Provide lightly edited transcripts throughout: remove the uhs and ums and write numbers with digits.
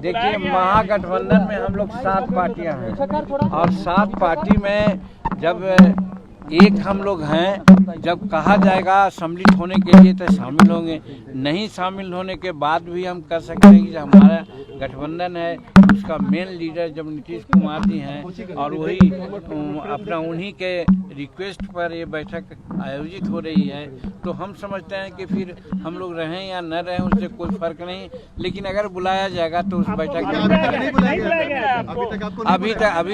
देखिए, महागठबंधन में हम लोग 7 पार्टियां हैं और 7 पार्टी में जब एक हम लोग हैं, जब कहा जाएगा सम्मिलित होने के लिए तो शामिल होंगे। नहीं शामिल होने के बाद भी हम कर सकते हैं कि जो हमारा गठबंधन है उसका मेन लीडर जब नीतीश कुमार जी हैं और वही अपना उन्हीं के रिक्वेस्ट पर ये बैठक आयोजित हो रही है, तो हम समझते हैं कि फिर हम लोग रहें या न रहें उससे कोई फर्क नहीं, लेकिन अगर बुलाया जाएगा तो उस बैठक में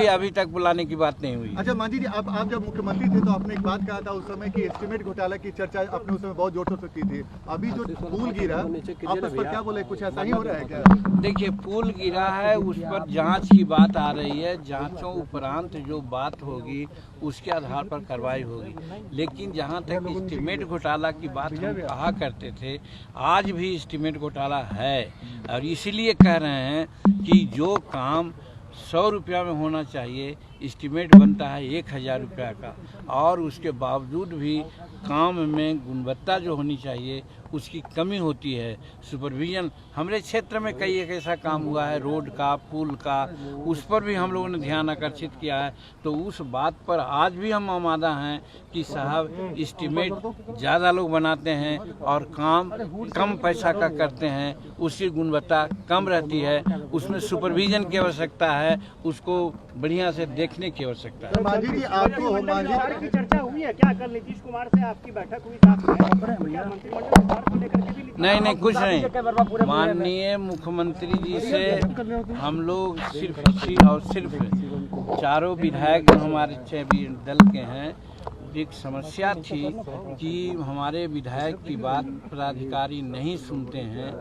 अभी तक बुलाने की बात नहीं हुई। अच्छा मांझी जी, आप जब मुख्यमंत्री थे तो आपने एक बात कहा था उस समय कि एस्टीमेट घोटाला की चर्चा आपने उस समय बहुत जोर शोर की थी। अभी जो पुल गिरा आप उस पर क्या बोले, कुछ ऐसा ही हो रहा है क्या? देखिए, पुल गिरा है उस पर जांच की बात आ रही है, जांचों उपरांत जो बात होगी उसके आधार पर कार्रवाई होगी। लेकिन जहां तक एस्टीमेट घोटाला की बात हम कहा करते थे, आज भी एस्टीमेट घोटाला है और इसीलिए कह रहे हैं कि जो काम 100 रुपया में होना चाहिए, एस्टीमेट बनता है 1000 रुपया का, और उसके बावजूद भी काम में गुणवत्ता जो होनी चाहिए उसकी कमी होती है। सुपरविजन हमारे क्षेत्र में कई एक ऐसा काम हुआ है, रोड का, पुल का, उस पर भी हम लोगों ने ध्यान आकर्षित किया है। तो उस बात पर आज भी हम आमादा हैं कि साहब एस्टीमेट ज़्यादा लोग बनाते हैं और काम कम पैसा का करते हैं, उसकी गुणवत्ता कम रहती है, उसमें सुपरविजन की आवश्यकता है, उसको बढ़िया से देखने की आवश्यकता है। मांझी जी, आपको की चर्चा हुई है क्या? कल नीतीश कुमार से आपकी बैठक हुई था? नहीं, कुछ नहीं। माननीय मुख्यमंत्री जी से हम लोग सिर्फ चारों विधायक जो हमारे 6 दल के हैं, एक समस्या थी कि हमारे विधायक की बात पदाधिकारी नहीं सुनते हैं,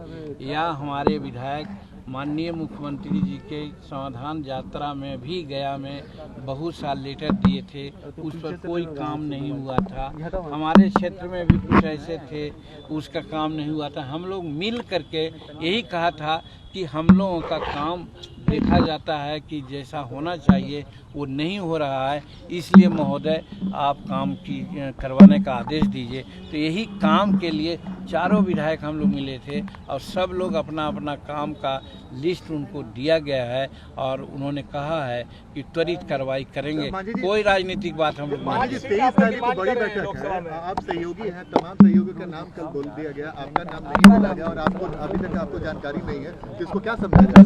या हमारे विधायक माननीय मुख्यमंत्री जी के समाधान यात्रा में भी गया में बहुत साल लेटर दिए थे, उस पर कोई काम नहीं हुआ था। हमारे क्षेत्र में भी कुछ ऐसे थे, उसका काम नहीं हुआ था। हम लोग मिल करके यही कहा था कि हम लोगों का काम देखा जाता है कि जैसा होना चाहिए वो नहीं हो रहा है, इसलिए महोदय आप काम की करवाने का आदेश दीजिए। तो यही काम के लिए चारों विधायक हम लोग मिले थे और सब लोग अपना अपना काम का लिस्ट उनको दिया गया है और उन्होंने कहा है कि त्वरित कार्रवाई करेंगे। कोई राजनीतिक बात हम लोग नहीं। 23 तारीख को बड़ी बैठक है, आप सहयोगी हैं, तमाम सहयोगियों का नाम कल बोल दिया गया, आपका नाम नहीं बोला गया और आपको अभी तक आपको जानकारी नहीं है, तो इसको क्या समझा जाए?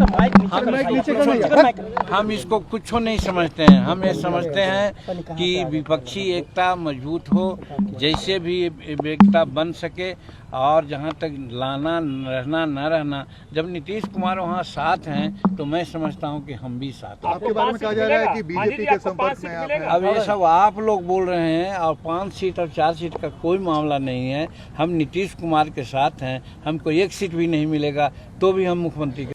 हम इसको कुछ नहीं समझते हैं। हम ये समझते हैं कि विपक्षी एकता मजबूत हो, जैसे भी एकता बन सके, और जहाँ तक लाना रहना न रहना, जब नीतीश कुमार वहाँ साथ हैं तो मैं समझता हूँ कि हम भी साथ हैं। आपके बारे में कहा जा रहा है कि बीजेपी के संपर्क में आप हैं। अब ये सब आप लोग बोल रहे हैं, और 5 सीट और 4 सीट का कोई मामला नहीं है। हम नीतीश कुमार के साथ हैं, हमको 1 सीट भी नहीं मिलेगा तो भी हम मुख्यमंत्री